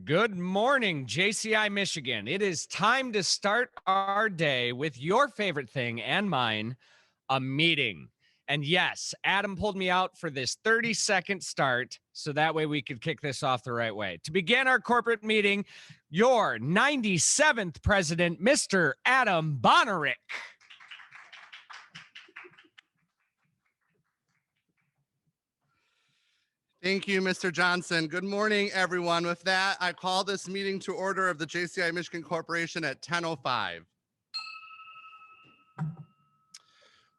Good morning, JCI Michigan. It is time to start our day with your favorite thing and mine, a meeting. And yes, Adam pulled me out for this 30-second start, so that way we could kick this off the right way. To begin our corporate meeting, your 97th president, Mr. Adam Bonerick. Thank you, Mr. Johnson. Good morning, everyone. With that, I call this meeting to order of the JCI Michigan Corporation at 10:05.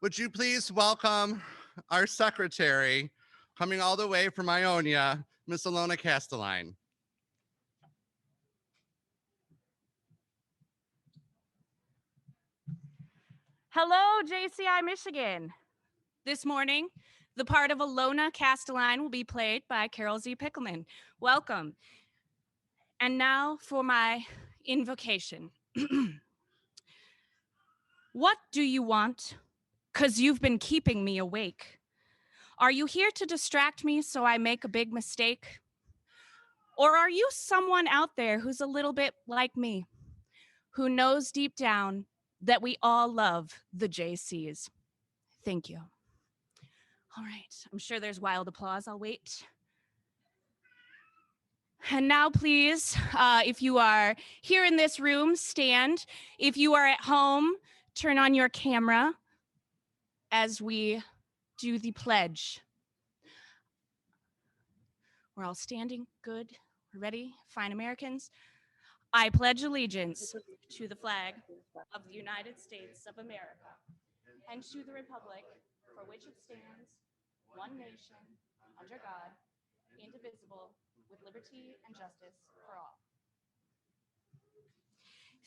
Would you please welcome our secretary, coming all the way from Ionia, Miss Alona Castelline. Hello, JCI Michigan. This morning, the part of Alona Castelline will be played by Carol Z. Pickleman. Welcome. And now for my invocation. What do you want? 'Cause you've been keeping me awake. Are you here to distract me so I make a big mistake? Or are you someone out there who's a little bit like me, who knows deep down that we all love the JCs? Thank you. All right, I'm sure there's wild applause. I'll wait. And now, please, if you are here in this room, stand. If you are at home, turn on your camera as we do the pledge. We're all standing. Good. We're ready. Fine, Americans. I pledge allegiance to the flag of the United States of America and to the republic for which it stands, one nation, under God, indivisible, with liberty and justice for all.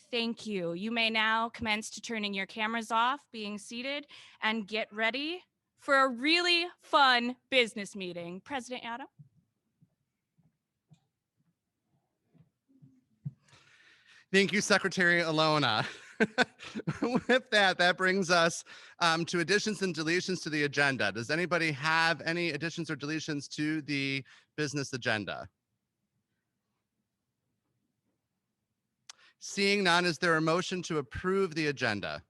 Thank you. You may now commence to turning your cameras off, being seated, and get ready for a really fun business meeting. President Adam. Thank you, Secretary Alona. With that brings us to additions and deletions to the agenda. Does anybody have any additions or deletions to the business agenda? Seeing none, is there a motion to approve the agenda?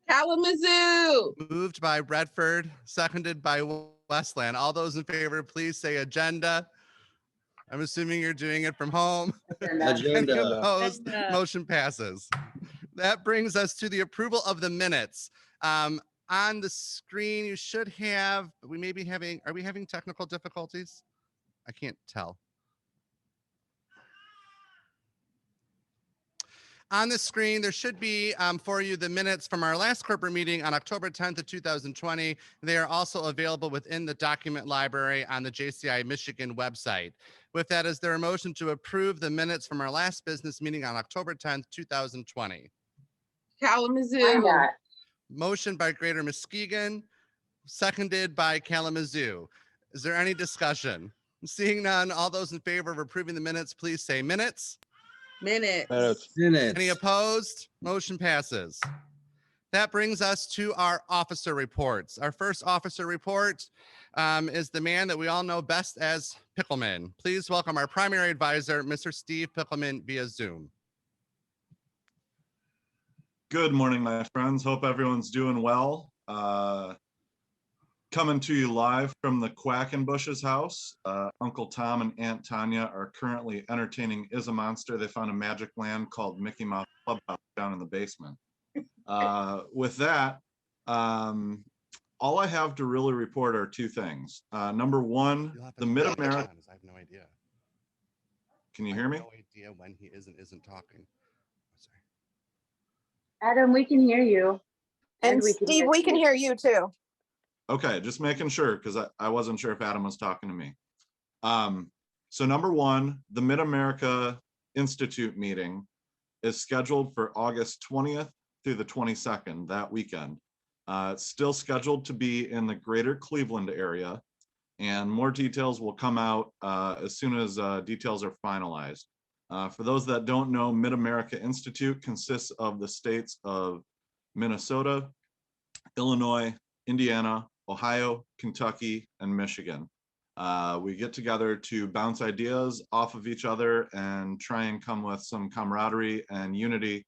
Kalamazoo. Moved by Redford, seconded by Westland. All those in favor, please say agenda. I'm assuming you're doing it from home. Any opposed? Motion passes. That brings us to the approval of the minutes. On the screen, you should have, we may be having, are we having technical difficulties? I can't tell. On the screen, there should be for you the minutes from our last corporate meeting on October 10th of 2020. They are also available within the document library on the JCI Michigan website. With that, is there a motion to approve the minutes from our last business meeting on October 10th, 2020? Kalamazoo. Motion by Greater Muskegon, seconded by Kalamazoo. Is there any discussion? Seeing none, all those in favor of approving the minutes, please say minutes. Minutes. Any opposed? Motion passes. That brings us to our officer reports. Our first officer report is the man that we all know best as Pickleman. Please welcome our primary advisor, Mr. Steve Pickleman, via Zoom. Good morning, my friends. Hope everyone's doing well. Coming to you live from the Quackenbush's house. Uncle Tom and Aunt Tanya are currently entertaining Is a Monster. They found a magic land called Mickey Mouse Clubhouse down in the basement. With that, all I have to really report are two things. Number one, the Mid-America. I have no idea. Can you hear me? I have no idea when he is and isn't talking. Sorry. Adam, we can hear you. And Steve, we can hear you too. Okay, just making sure because I wasn't sure if Adam was talking to me. So number one, the Mid-America Institute meeting is scheduled for August 20th through the 22nd, that weekend. It's still scheduled to be in the greater Cleveland area, and more details will come out as soon as details are finalized. For those that don't know, Mid-America Institute consists of the states of Minnesota, Illinois, Indiana, Ohio, Kentucky, and Michigan. We get together to bounce ideas off of each other and try and come with some camaraderie and unity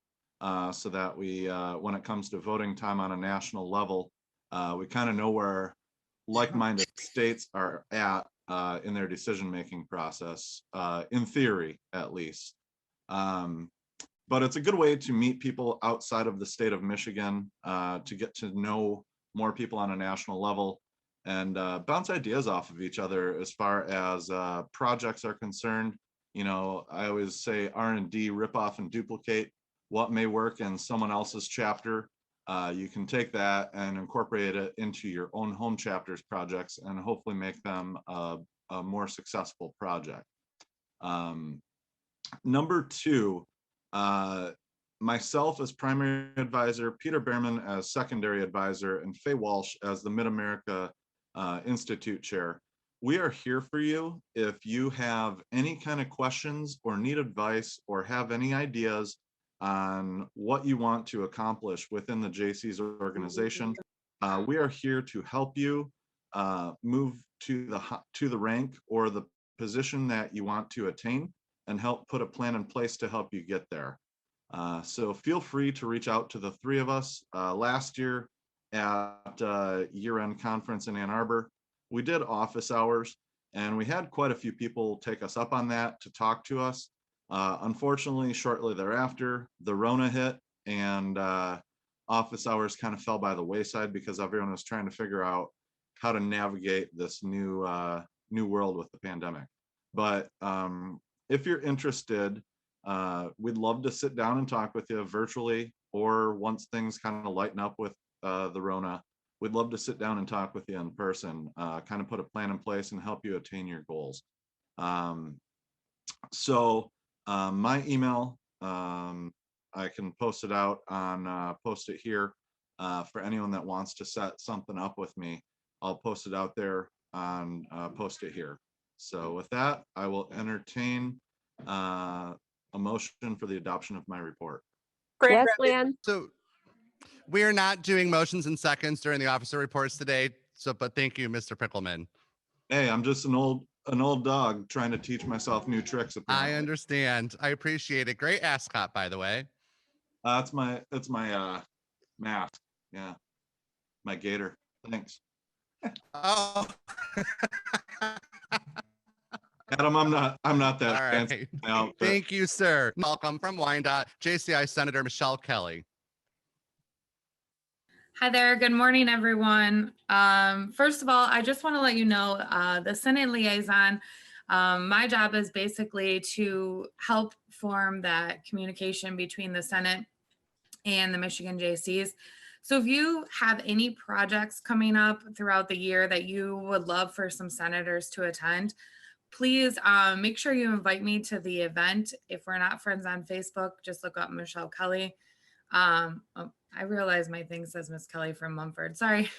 so that we, when it comes to voting time on a national level, we kind of know where like-minded states are at in their decision-making process, in theory, at least. But it's a good way to meet people outside of the state of Michigan, to get to know more people on a national level and bounce ideas off of each other as far as projects are concerned. You know, I always say R&D, rip off and duplicate what may work in someone else's chapter. You can take that and incorporate it into your own home chapters projects and hopefully make them a more successful project. Number two, myself as primary advisor, Peter Behrman as secondary advisor, and Faye Walsh as the Mid-America Institute chair. We are here for you if you have any kind of questions or need advice or have any ideas on what you want to accomplish within the JC's organization. We are here to help you move to the rank or the position that you want to attain and help put a plan in place to help you get there. So feel free to reach out to the three of us. Last year at year-end conference in Ann Arbor, we did office hours and we had quite a few people take us up on that to talk to us. Unfortunately, shortly thereafter, the Rona hit and office hours kind of fell by the wayside because everyone was trying to figure out how to navigate this new world with the pandemic. But if you're interested, we'd love to sit down and talk with you virtually, or once things kind of lighten up with the Rona, we'd love to sit down and talk with you in person, kind of put a plan in place and help you attain your goals. So my email, I can post it out on post it here for anyone that wants to set something up with me. I'll post it out there on post it here. So with that, I will entertain a motion for the adoption of my report. Yes, Lan. So we are not doing motions and seconds during the officer reports today. So, but thank you, Mr. Pickleman. Hey, I'm just an old dog trying to teach myself new tricks. Apparently. I understand. I appreciate it. Great ascot, by the way. It's my mask. Yeah, my gator. Thanks. Oh. Adam, I'm not that All fancy. right. Thank you, sir. Welcome from Wyandotte, JCI Senator Michelle Kelly. Hi there. Good morning, everyone. First of all, I just want to let you know the Senate liaison, my job is basically to help form that communication between the Senate and the Michigan JCs. So if you have any projects coming up throughout the year that you would love for some senators to attend, please make sure you invite me to the event. If we're not friends on Facebook, just look up Michelle Kelly. I realize my thing says Miss Kelly from Mumford. Sorry.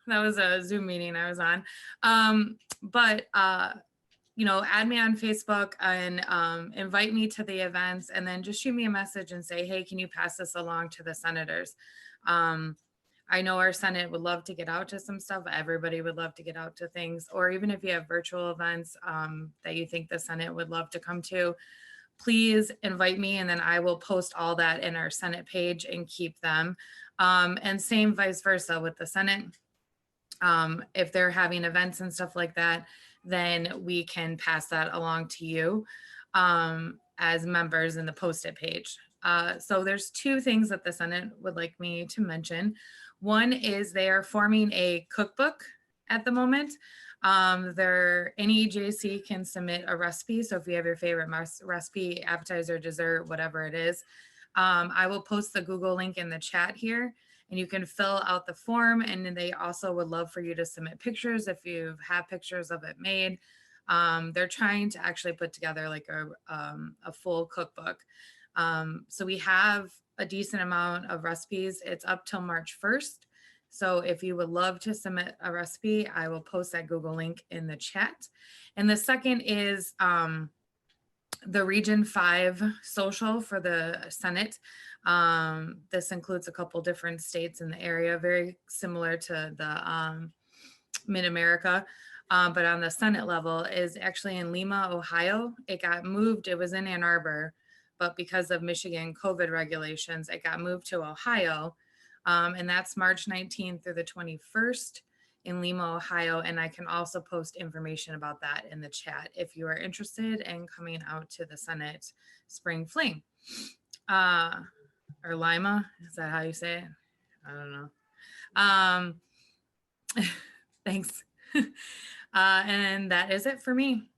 That was a Zoom meeting I was on. You know, add me on Facebook and invite me to the events, and then just shoot me a message and say, hey, can you pass this along to the senators? I know our Senate would love to get out to some stuff. Everybody would love to get out to things, or even if you have virtual events that you think the Senate would love to come to, please invite me, and then I will post all that in our Senate page and keep them. And same vice versa with the Senate. If they're having events and stuff like that, then we can pass that along to you as members in the post-it page. So there's two things that the Senate would like me to mention. One is they are forming a cookbook at the moment. Any JC can submit a recipe. So if you have your favorite recipe, appetizer, dessert, whatever it is, I will post the Google link in the chat here, and you can fill out the form. And then they also would love for you to submit pictures if you have pictures of it made. They're trying to actually put together like a full cookbook. So we have a decent amount of recipes. It's up till March 1st. So if you would love to submit a recipe, I will post that Google link in the chat. And the second is the Region 5 social for the Senate. This includes a couple different states in the area, very similar to the Mid-America. but on the Senate level is actually in Lima, Ohio. It got moved. It was in Ann Arbor, but because of Michigan COVID regulations, it got moved to Ohio. And that's March 19th through the 21st in Lima, Ohio. And I can also post information about that in the chat if you are interested in coming out to the Senate Spring Fling. Or Lima, is that how you say it? I don't know. Thanks. And that is it for me.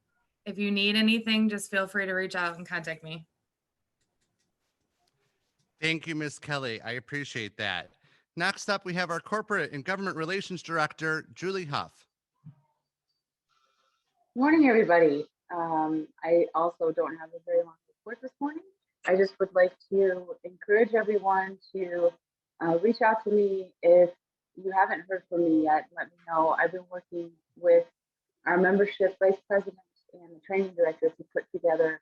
If you need anything, just feel free to reach out and contact me. Thank you, Ms. Kelly. I appreciate that. Next up, we have our Corporate and Government Relations Director, Julie Huff. Morning, everybody. I also don't have a very long report this morning. I just would like to encourage everyone to reach out to me if you haven't heard from me yet. Let me know. I've been working with our membership vice president and the training director to put together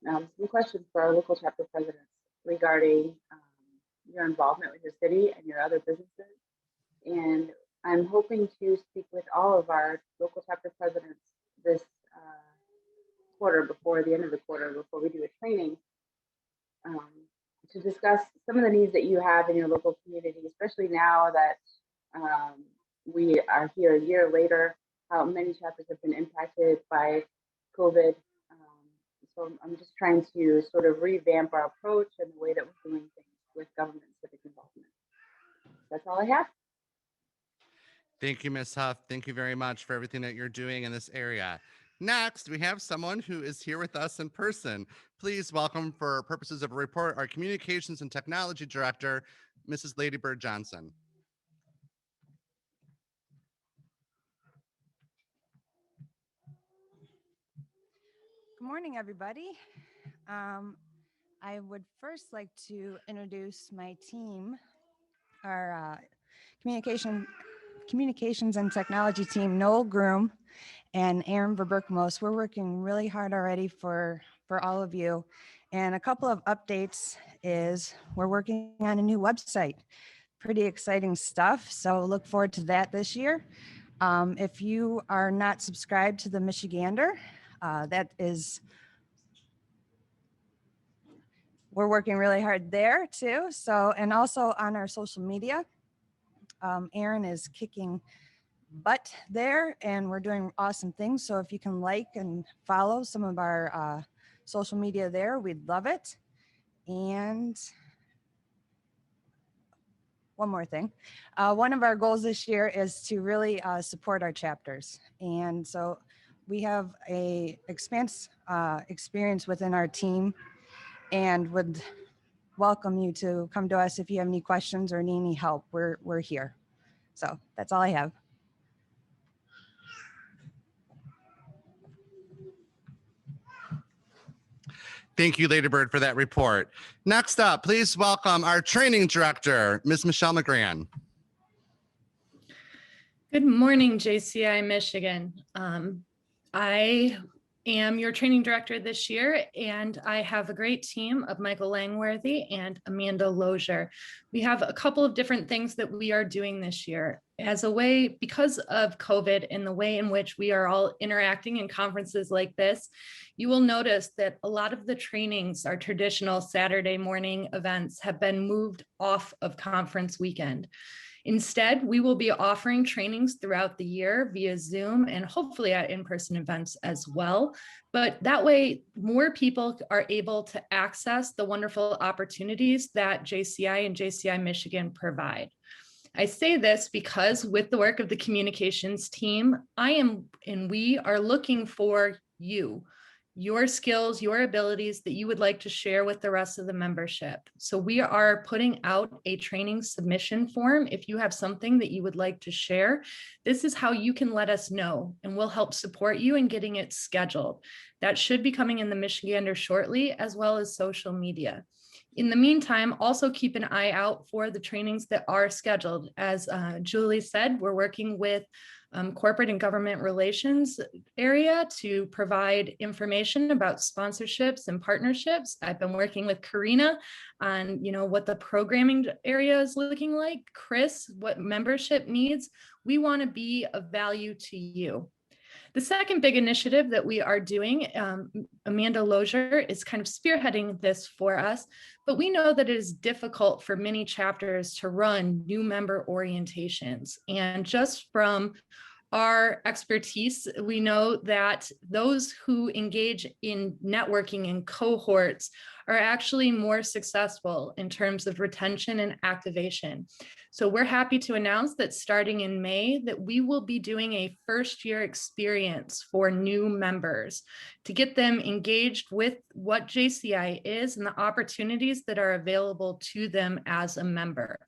some questions for our local chapter presidents regarding your involvement with your city and your other businesses. And I'm hoping to speak with all of our local chapter presidents this quarter, before the end of the quarter, before we do a training, to discuss some of the needs that you have in your local community, especially now that we are here a year later, how many chapters have been impacted by COVID. So I'm just trying to sort of revamp our approach and the way that we're doing things with government and civic involvement. That's all I have. Thank you, Ms. Huff. Thank you very much for everything that you're doing in this area. Next, we have someone who is here with us in person. Please welcome, for purposes of a report, our Communications and Technology Director, Mrs. Lady Bird Johnson. Good morning, everybody. I would first like to introduce my team, our communications and technology team, Noel Groom and Aaron Verberkmos. We're working really hard already for all of you. And a couple of updates is we're working on a new website. Pretty exciting stuff. So look forward to that this year. If you are not subscribed to the Michigander, we're working really hard there too. So, and also on our social media, Aaron is kicking butt there and we're doing awesome things. So if you can like and follow some of our social media there, we'd love it. And one more thing. One of our goals this year is to really support our chapters. And so we have a experience within our team and would welcome you to come to us if you have any questions or need any help. We're here. So that's all I have. Thank you, Lady Bird, for that report. Next up, please welcome our Training Director, Ms. Michelle McGran. Good morning, JCI Michigan. I am your training director this year, and I have a great team of Michael Langworthy and Amanda Lozier. We have a couple of different things that we are doing this year. As a way, because of COVID and the way in which we are all interacting in conferences like this, you will notice that a lot of the trainings, our traditional Saturday morning events, have been moved off of conference weekend. Instead, we will be offering trainings throughout the year via Zoom and hopefully at in-person events as well. But that way, more people are able to access the wonderful opportunities that JCI and JCI Michigan provide. I say this because with the work of the communications team, we are looking for you, your skills, your abilities that you would like to share with the rest of the membership. So we are putting out a training submission form. If you have something that you would like to share, this is how you can let us know, and we'll help support you in getting it scheduled. That should be coming in the Michigander shortly, as well as social media. In the meantime, also keep an eye out for the trainings that are scheduled. As Julie said, we're working with corporate and government relations area to provide information about sponsorships and partnerships. I've been working with Karina on, what the programming area is looking like. Chris, what membership needs. We want to be of value to you. The second big initiative that we are doing, Amanda Lozier is kind of spearheading this for us, but we know that it is difficult for many chapters to run new member orientations. And just from our expertise, we know that those who engage in networking in cohorts are actually more successful in terms of retention and activation. So we're happy to announce that starting in May that we will be doing a first year experience for new members to get them engaged with what JCI is and the opportunities that are available to them as a member.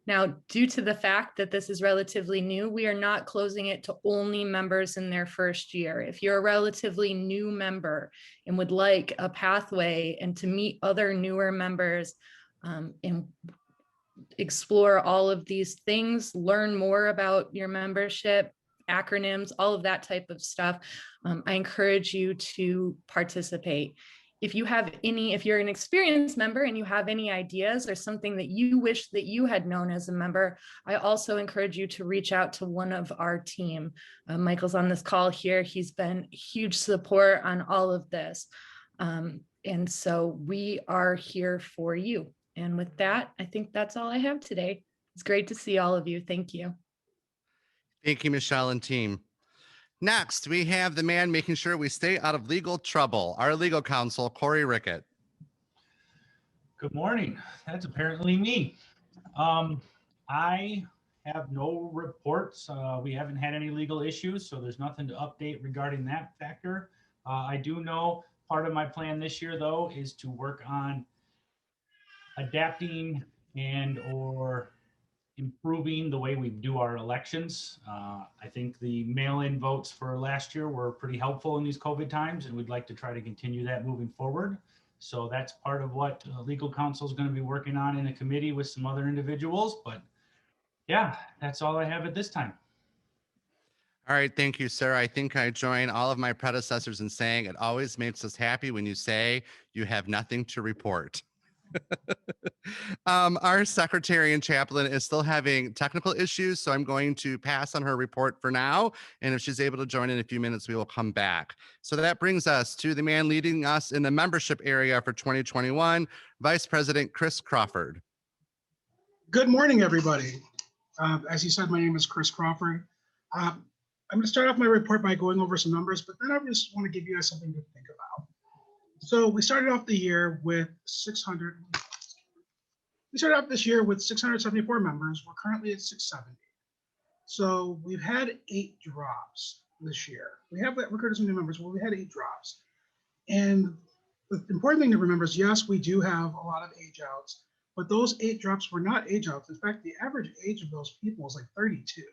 Now, due to the fact that this is relatively new, we are not closing it to only members in their first year. If you're a relatively new member and would like a pathway and to meet other newer members and explore all of these things, learn more about your membership, acronyms, all of that type of stuff, I encourage you to participate. If you're an experienced member and you have any ideas or something that you wish that you had known as a member, I also encourage you to reach out to one of our team. Michael's on this call here. He's been huge support on all of this. And so we are here for you. And with that, I think that's all I have today. It's great to see all of you. Thank you. Thank you, Michelle and team. Next, we have the man making sure we stay out of legal trouble, our legal counsel, Corey Rickett. Good morning. That's apparently me. I have no reports. We haven't had any legal issues, so there's nothing to update regarding that factor. I do know part of my plan this year, though, is to work on adapting and or improving the way we do our elections. I think the mail-in votes for last year were pretty helpful in these COVID times, and we'd like to try to continue that moving forward. So that's part of what legal counsel is going to be working on in a committee with some other individuals. But yeah, that's all I have at this time. All right, thank you, sir. I think I join all of my predecessors in saying it always makes us happy when you say you have nothing to report. Our secretary and chaplain is still having technical issues, so I'm going to pass on her report for now. And if she's able to join in a few minutes, we will come back. So that brings us to the man leading us in the membership area for 2021, Vice President Chris Crawford. Good morning, everybody. As you said, my name is Chris Crawford. I'm going to start off my report by going over some numbers, but then I just want to give you guys something to think about. So we started off the year with 674 members. We're currently at 670. So we've had 8 drops this year. We have recruited some new members, but we had 8 drops. And the important thing to remember is, yes, we do have a lot of age outs, but those 8 drops were not age outs. In fact, the average age of those people was like 32.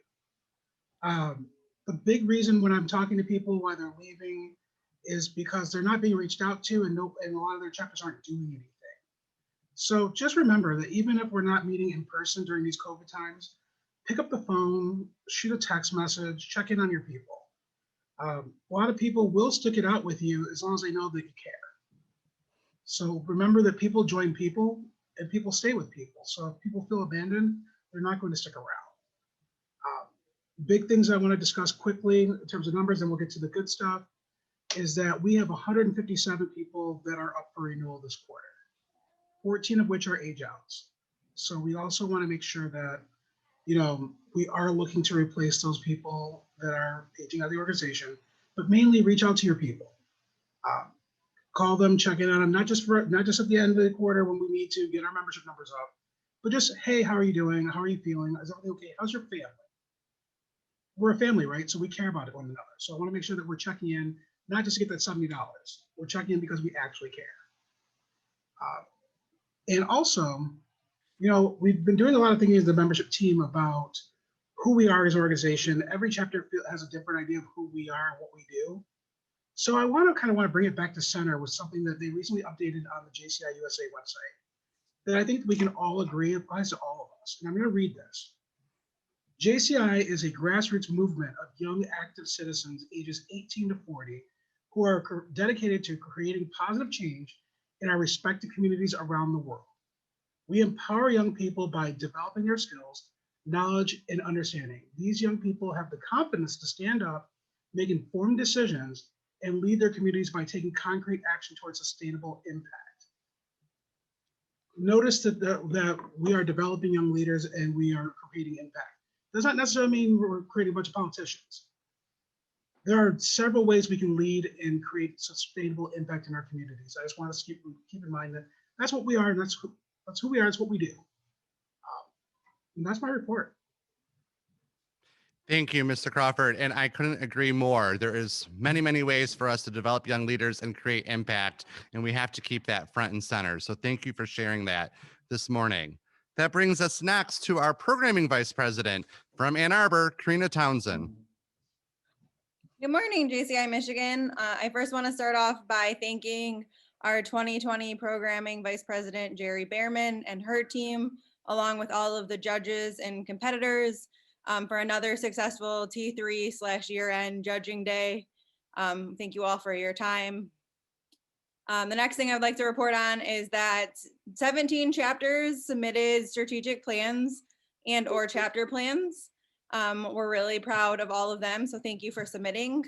The big reason when I'm talking to people why they're leaving is because they're not being reached out to, and a lot of their chapters aren't doing anything. So just remember that even if we're not meeting in person during these COVID times, pick up the phone, shoot a text message, check in on your people. A lot of people will stick it out with you as long as they know that you care. So remember that people join people and people stay with people. So if people feel abandoned, they're not going to stick around. Big things I want to discuss quickly in terms of numbers, and we'll get to the good stuff, is that we have 157 people that are up for renewal this quarter, 14 of which are age outs. So we also want to make sure that, we are looking to replace those people that are aging out of the organization, but mainly reach out to your people. Call them, check in on them, not just at the end of the quarter when we need to get our membership numbers up, but just, hey, how are you doing? How are you feeling? Is everything okay? How's your family? We're a family, right? So we care about one another. So I want to make sure that we're checking in, not just to get that $70. We're checking in because we actually care. And also, we've been doing a lot of thinking as the membership team about who we are as an organization. Every chapter has a different idea of who we are and what we do. So I want to bring it back to center with something that they recently updated on the JCI USA website that I think we can all agree applies to all of us. And I'm going to read this. JCI is a grassroots movement of young active citizens ages 18 to 40 who are dedicated to creating positive change in our respective communities around the world. We empower young people by developing their skills, knowledge, and understanding. These young people have the confidence to stand up make informed decisions, and lead their communities by taking concrete action towards sustainable impact. Notice that we are developing young leaders and we are creating impact. Does not necessarily mean we're creating a bunch of politicians. There are several ways we can lead and create sustainable impact in our communities. I just want us to keep in mind that that's what we are, and that's who we are, that's what we do. And that's my report. Thank you, Mr. Crawford. And I couldn't agree more. There is many, many ways for us to develop young leaders and create impact, and we have to keep that front and center. So thank you for sharing that this morning. That brings us next to our programming vice president from Ann Arbor, Karina Townsend. Good morning, JCI Michigan. I first want to start off by thanking our 2020 programming vice president, Jerry Behrman, and her team, along with all of the judges and competitors, for another successful T3/year-end judging day. Thank you all for your time. The next thing I'd like to report on is that 17 chapters submitted strategic plans and/or chapter plans. We're really proud of all of them, so thank you for submitting.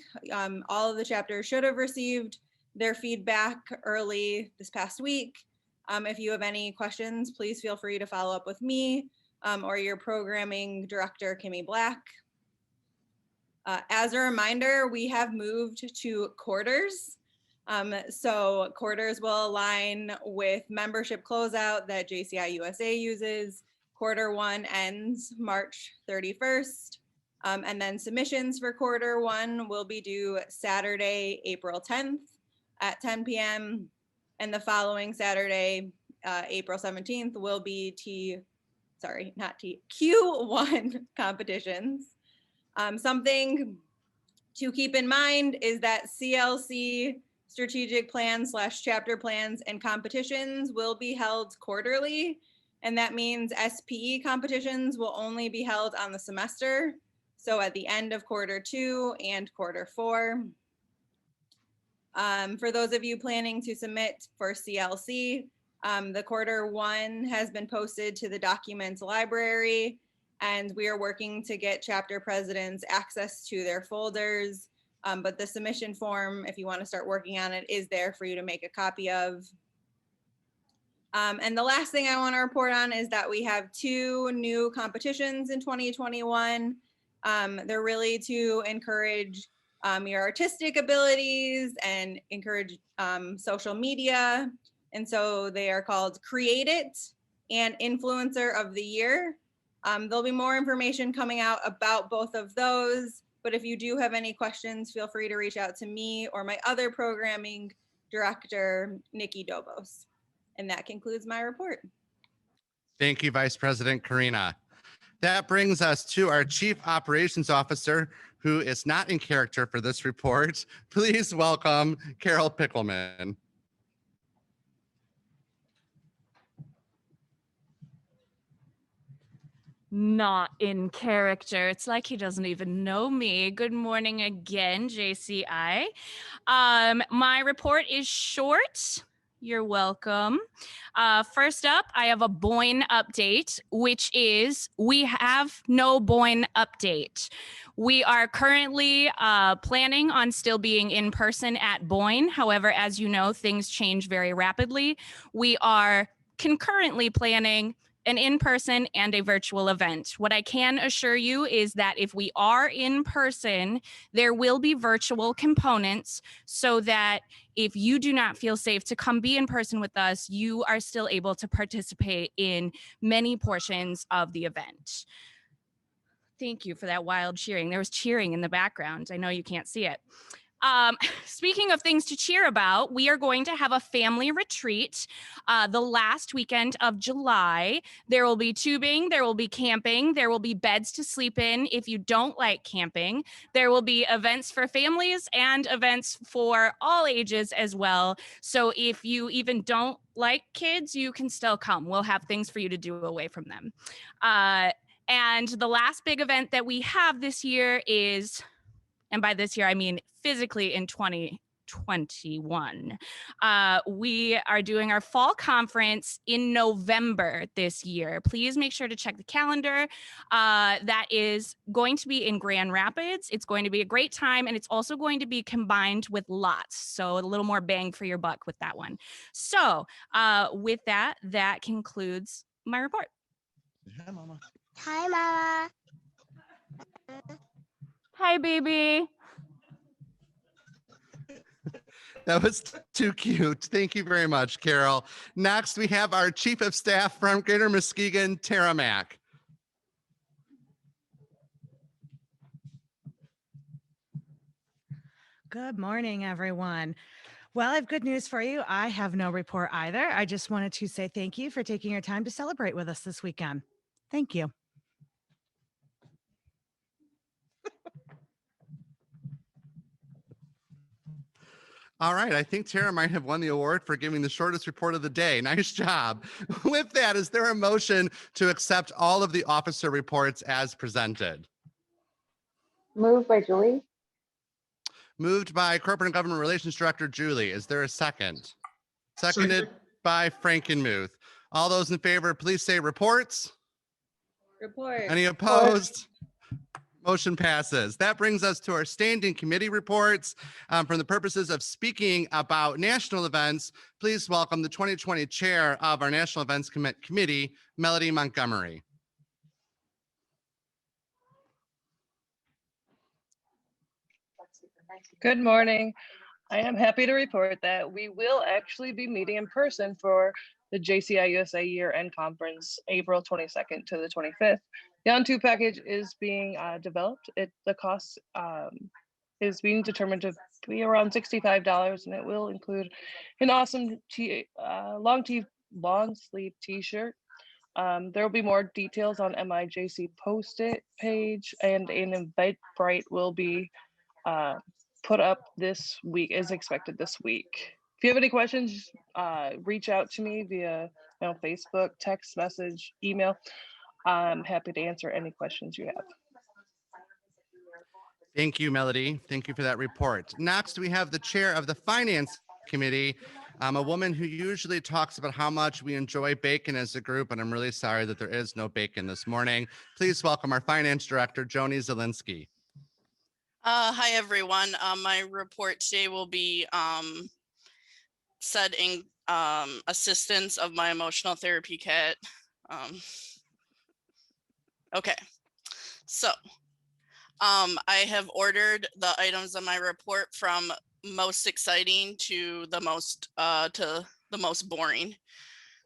All of the chapters should have received their feedback early this past week. If you have any questions, please feel free to follow up with me or your programming director, Kimmy Black. As a reminder, we have moved to quarters. So quarters will align with membership closeout that JCI USA uses. Quarter one ends March 31st. And then submissions for quarter one will be due Saturday, April 10th at 10 p.m. And the following Saturday, April 17th will be Q1 competitions. Something to keep in mind is that CLC strategic plans / chapter plans and competitions will be held quarterly. And that means SPE competitions will only be held on the semester. So at the end of quarter 2 and quarter 4. For those of you planning to submit for CLC, the quarter 1 has been posted to the documents library, and we are working to get chapter presidents access to their folders. But the submission form, if you want to start working on it, is there for you to make a copy of. And the last thing I want to report on is that we have 2 new competitions in 2021. They're really to encourage your artistic abilities and encourage social media. And so they are called Create It and Influencer of the Year. There'll be more information coming out about both of those. But if you do have any questions, feel free to reach out to me or my other programming director, Nikki Dobos. And that concludes my report. Thank you, Vice President Karina. That brings us to our Chief Operations Officer, who is not in character for this report. Please welcome Carol Pickleman. Not in character. It's like he doesn't even know me. Good morning again, JCI. My report is short. You're welcome. First up, I have a Boyne update, which is we have no Boyne update. We are currently planning on still being in person at Boyne. However, as you know, things change very rapidly. We are concurrently planning an in-person and a virtual event. What I can assure you is that if we are in person, there will be virtual components so that if you do not feel safe to come be in person with us, you are still able to participate in many portions of the event. Thank you for that wild cheering. There was cheering in the background. I know you can't see it. Speaking of things to cheer about, we are going to have a family retreat the last weekend of July. There will be tubing, there will be camping, there will be beds to sleep in if you don't like camping. There will be events for families and events for all ages as well. So if you even don't like kids, you can still come. We'll have things for you to do away from them. And the last big event that we have this year is, and by this year, I mean physically in 2020, 2021. We are doing our fall conference in November this year. Please make sure to check the calendar. That is going to be in Grand Rapids. It's going to be a great time, and it's also going to be combined with lots. So a little more bang for your buck with that one. So with that, that concludes my report. Hi, Mama. Hi, Mama. Hi, baby. That was too cute. Thank you very much, Carol. Next, we have our Chief of Staff from Greater Muskegon, Tara Mack. Good morning, everyone. Well, I have good news for you. I have no report either. I just wanted to say thank you for taking your time to celebrate with us this weekend. Thank you. All right, I think Tara might have won the award for giving the shortest report of the day. Nice job. With that, is there a motion to accept all of the officer reports as presented? Moved by Julie. Moved by Corporate and Government Relations Director Julie. Is there a second? Seconded by Frankenmuth. All those in favor, please say reports. Report. Any opposed? Motion passes. That brings us to our standing committee reports. For the purposes of speaking about national events, please welcome the 2020 chair of our National Events Committee, Melody Montgomery. Good morning. I am happy to report that we will actually be meeting in person for the JCI USA Year-End Conference, April 22nd to the 25th. The On-2 package is being developed. The cost is being determined to be around $65, and it will include an awesome long sleeve t-shirt. There will be more details on MIJC post-it page, and an Eventbrite will be put up this week, is expected this week. If you have any questions, reach out to me via Facebook, text message, email. I'm happy to answer any questions you have. Thank you, Melody. Thank you for that report. Next, we have the chair of the Finance Committee, a woman who usually talks about how much we enjoy bacon as a group, and I'm really sorry that there is no bacon this morning. Please welcome our Finance Director, Joni Zielinski. Hi, everyone. My report today will be said in assistance of my emotional therapy cat. Okay, so I have ordered the items on my report from most exciting to the most boring.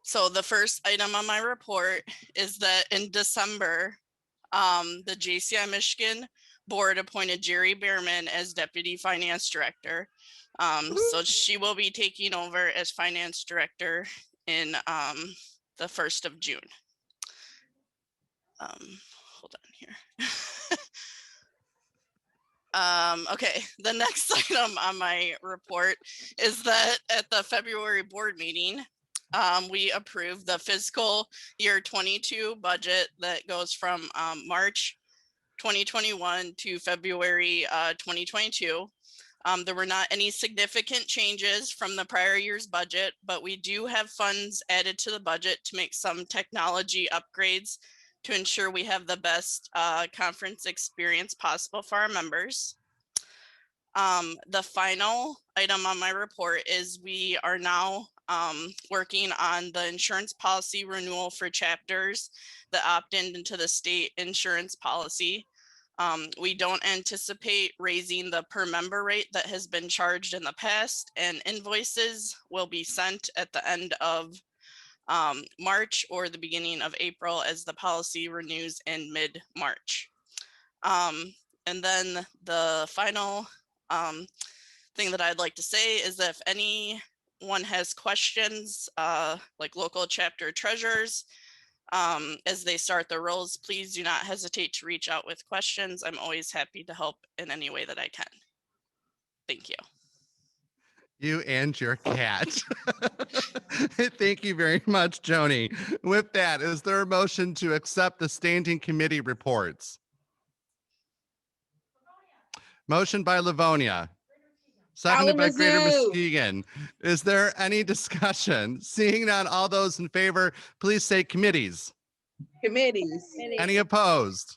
So the first item on my report is that in December, the JCI Michigan board appointed Jerry Behrman as Deputy Finance Director. So she will be taking over as Finance Director in the 1st of June. Hold on here. Okay, the next item on my report is that at the February board meeting, we approved the fiscal year 22 budget that goes from March 2021 to February 2022. There were not any significant changes from the prior year's budget, but we do have funds added to the budget to make some technology upgrades to ensure we have the best conference experience possible for our members. The final item on my report is we are now working on the insurance policy renewal for chapters that opt into the state insurance policy. We don't anticipate raising the per member rate that has been charged in the past, and invoices will be sent at the end of March or the beginning of April as the policy renews in mid-March. And then the final thing that I'd like to say is that if anyone has questions, like local chapter treasurers, as they start their roles, please do not hesitate to reach out with questions. I'm always happy to help in any way that I can. Thank you. You and your cat. Thank you very much, Joni. With that, is there a motion to accept the standing committee reports? Motion by Livonia. seconded by Greater Kalamazoo. Muskegon. Is there any discussion? Seeing none, all those in favor, please say committees. Committees. Any opposed?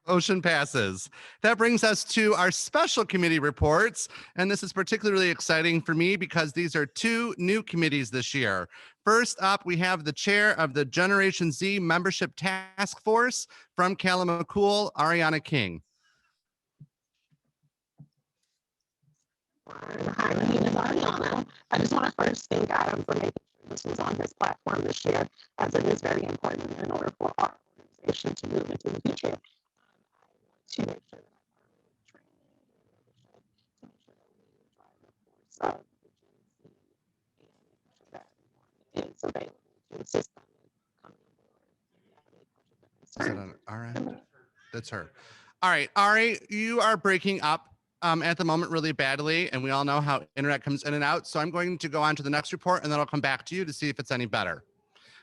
Motion passes. That brings us to our special committee reports. And this is particularly exciting for me because these are two new committees this year. First up, we have the chair of the Generation Z Membership Task Force from Kalamazoo, Ariana King. Hi, my name is Ariana. I just want to first thank Adam for making sure this was on his platform this year, as it is very important in order for our organization to move into the future. I want to make sure that I'm training and leadership to make sure that we drive the force of the GNC and making sure that everyone is available to assist them in coming on board. Is that on our end? That's her. All right, Ari, you are breaking up at the moment really badly, and we all know how internet comes in and out. So I'm going to go on to the next report, and then I'll come back to you to see if it's any better.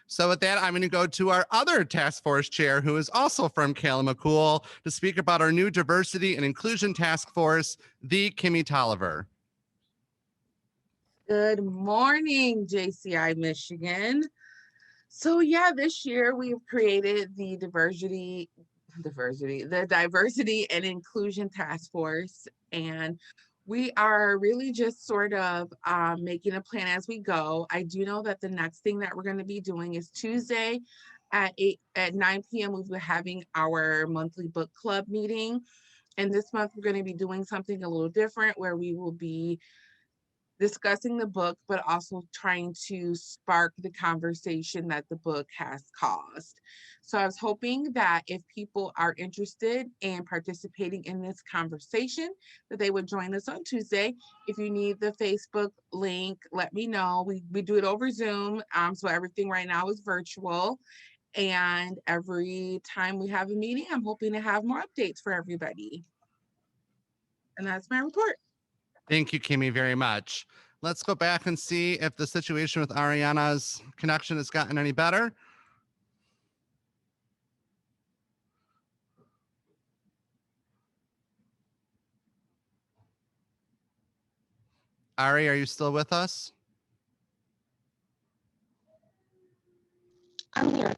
So with that, I'm going to go to our other task force chair, who is also from Kalamazoo, to speak about our new diversity and inclusion task force, the Kimmy Tolliver. Good morning, JCI Michigan. So yeah, this year we've created the diversity and inclusion task force, and we are really just sort of making a plan as we go. I do know that the next thing that we're going to be doing is Tuesday at 9 p.m. we'll be having our monthly book club meeting, and this month we're going to be doing something a little different where we will be discussing the book, but also trying to spark the conversation that the book has caused. So I was hoping that if people are interested in participating in this conversation, that they would join us on Tuesday. If you need the Facebook link, let me know. We do it over Zoom, so everything right now is virtual. And every time we have a meeting, I'm hoping to have more updates for everybody. And that's my report. Thank you, Kimmy, very much. Let's go back and see if the situation with Ariana's connection has gotten any better. Ari, are you still with us? I'm here.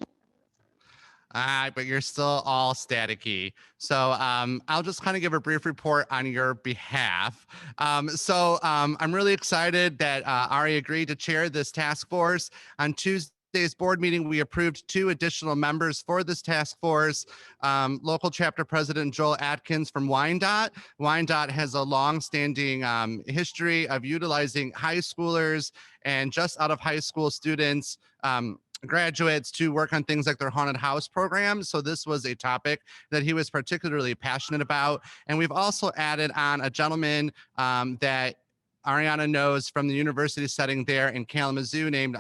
But you're still all staticky. So I'll just kind of give a brief report on your behalf. I'm really excited that Ari agreed to chair this task force. On Tuesday's board meeting, we approved 2 additional members for this task force. Local chapter president Joel Atkins from Wyandotte. Wyandotte has a long-standing history of utilizing high schoolers and just out of high school students, graduates, to work on things like their haunted house program. So this was a topic that he was particularly passionate about. And we've also added on a gentleman that Ariana knows from the university setting there in Kalamazoo named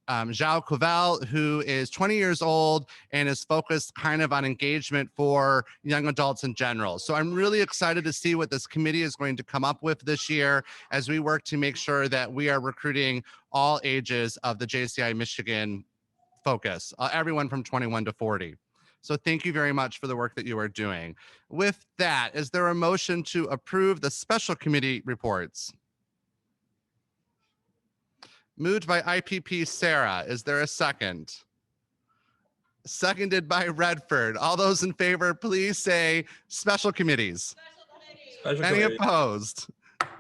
Zhao Covell, who is 20 years old and is focused kind of on engagement for young adults in general. So I'm really excited to see what this committee is going to come up with this year as we work to make sure that we are recruiting all ages of the JCI Michigan focus, everyone from 21 to 40. So thank you very much for the work that you are doing. With that, is there a motion to approve the special committee reports? Moved by IPP Sarah. Is there a second? Seconded by Redford. All those in favor, please say special committees. Any opposed?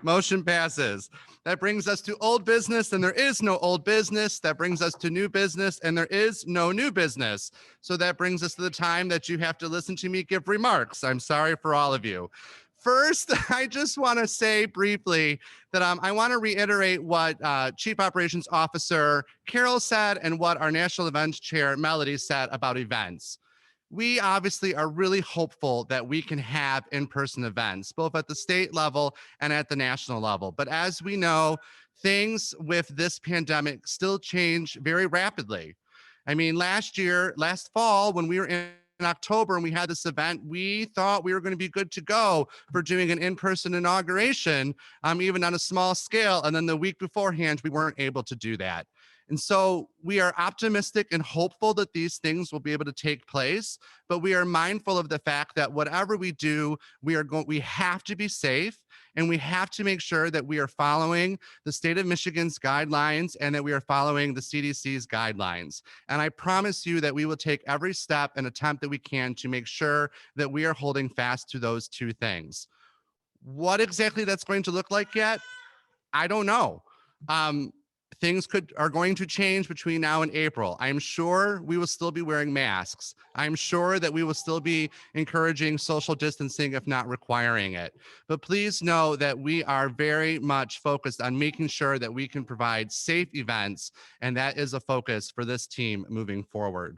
Motion passes. That brings us to old business, and there is no old business. That brings us to new business, and there is no new business. So that brings us to the time that you have to listen to me give remarks. I'm sorry for all of you. First, I just want to say briefly that I want to reiterate what Chief Operations Officer Carol said and what our National Events Chair Melody said about events. We obviously are really hopeful that we can have in-person events, both at the state level and at the national level. But as we know, things with this pandemic still change very rapidly. I mean, last fall, when we were in October and we had this event, we thought we were going to be good to go for doing an in-person inauguration, even on a small scale. And then the week beforehand, we weren't able to do that. And so we are optimistic and hopeful that these things will be able to take place, but we are mindful of the fact that whatever we do, we have to be safe, and we have to make sure that we are following the state of Michigan's guidelines and that we are following the CDC's guidelines. And I promise you that we will take every step and attempt that we can to make sure that we are holding fast to those two things. What exactly that's going to look like yet, I don't know. Things are going to change between now and April. I'm sure we will still be wearing masks. I'm sure that we will still be encouraging social distancing, if not requiring it. But please know that we are very much focused on making sure that we can provide safe events, and that is a focus for this team moving forward.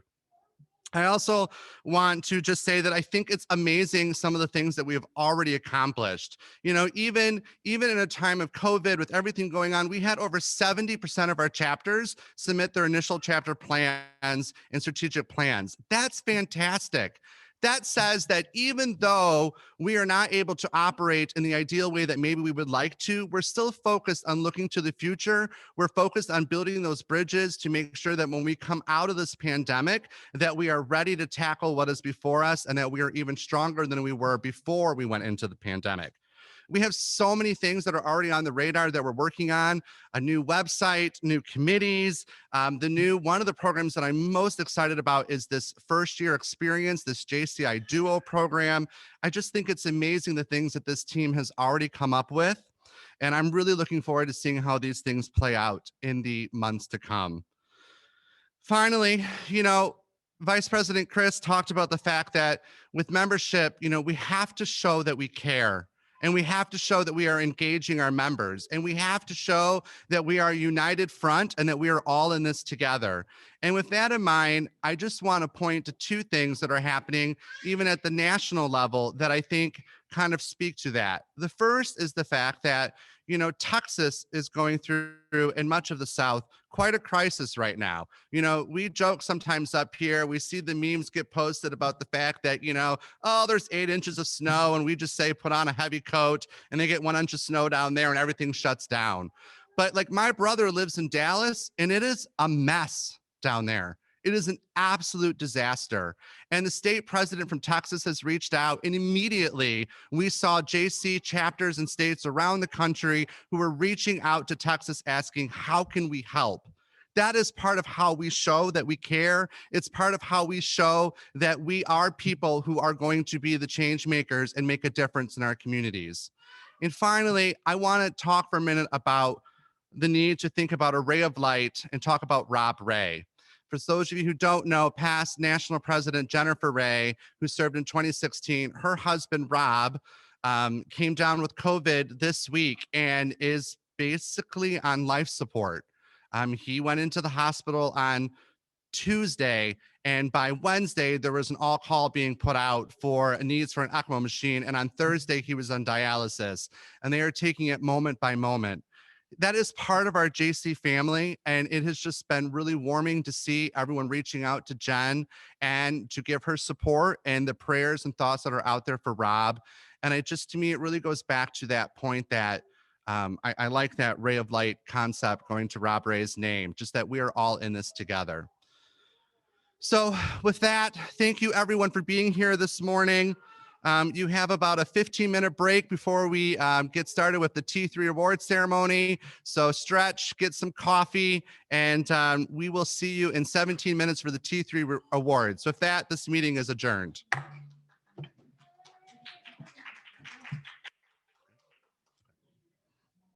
I also want to just say that I think it's amazing some of the things that we have already accomplished. You know, even in a time of COVID with everything going on, we had over 70% of our chapters submit their initial chapter plans and strategic plans. That's fantastic. That says that even though we are not able to operate in the ideal way that maybe we would like to, we're still focused on looking to the future. We're focused on building those bridges to make sure that when we come out of this pandemic, that we are ready to tackle what is before us and that we are even stronger than we were before we went into the pandemic. We have so many things that are already on the radar that we're working on: a new website, new committees. One of the programs that I'm most excited about is this first year experience, this JCI Duo program. I just think it's amazing the things that this team has already come up with. And I'm really looking forward to seeing how these things play out in the months to come. Finally, Vice President Chris talked about the fact that with membership, we have to show that we care. And we have to show that we are engaging our members, and we have to show that we are a united front and that we are all in this together. And with that in mind, I just want to point to two things that are happening even at the national level that I think kind of speak to that. The first is the fact that, Texas is going through, and much of the South, quite a crisis right now. We joke sometimes up here, we see the memes get posted about the fact that, there's 8 inches of snow, and we just say, put on a heavy coat, and they get 1 inch of snow down there and everything shuts down. But like, my brother lives in Dallas, and it is a mess down there. It is an absolute disaster. And the state president from Texas has reached out, and immediately we saw JC chapters and states around the country who were reaching out to Texas asking, how can we help? That is part of how we show that we care. It's part of how we show that we are people who are going to be the change makers and make a difference in our communities. And finally, I want to talk for a minute about the need to think about a ray of light and talk about Rob Ray. For those of you who don't know, past National President Jennifer Ray, who served in 2016, her husband, Rob, came down with COVID this week and is basically on life support. He went into the hospital on Tuesday, and by Wednesday, there was an all-call being put out for needs for an ECMO machine, and on Thursday, he was on dialysis, and they are taking it moment by moment. That is part of our JC family, and it has just been really warming to see everyone reaching out to Jen and to give her support and the prayers and thoughts that are out there for Rob. And to me, it really goes back to that point that I like that ray of light concept going to Rob Ray's name, just that we are all in this together. So with that, thank you everyone for being here this morning. You have about a 15-minute break before we get started with the T3 award ceremony. So stretch, get some coffee, and we will see you in 17 minutes for the T3 awards. With that, this meeting is adjourned.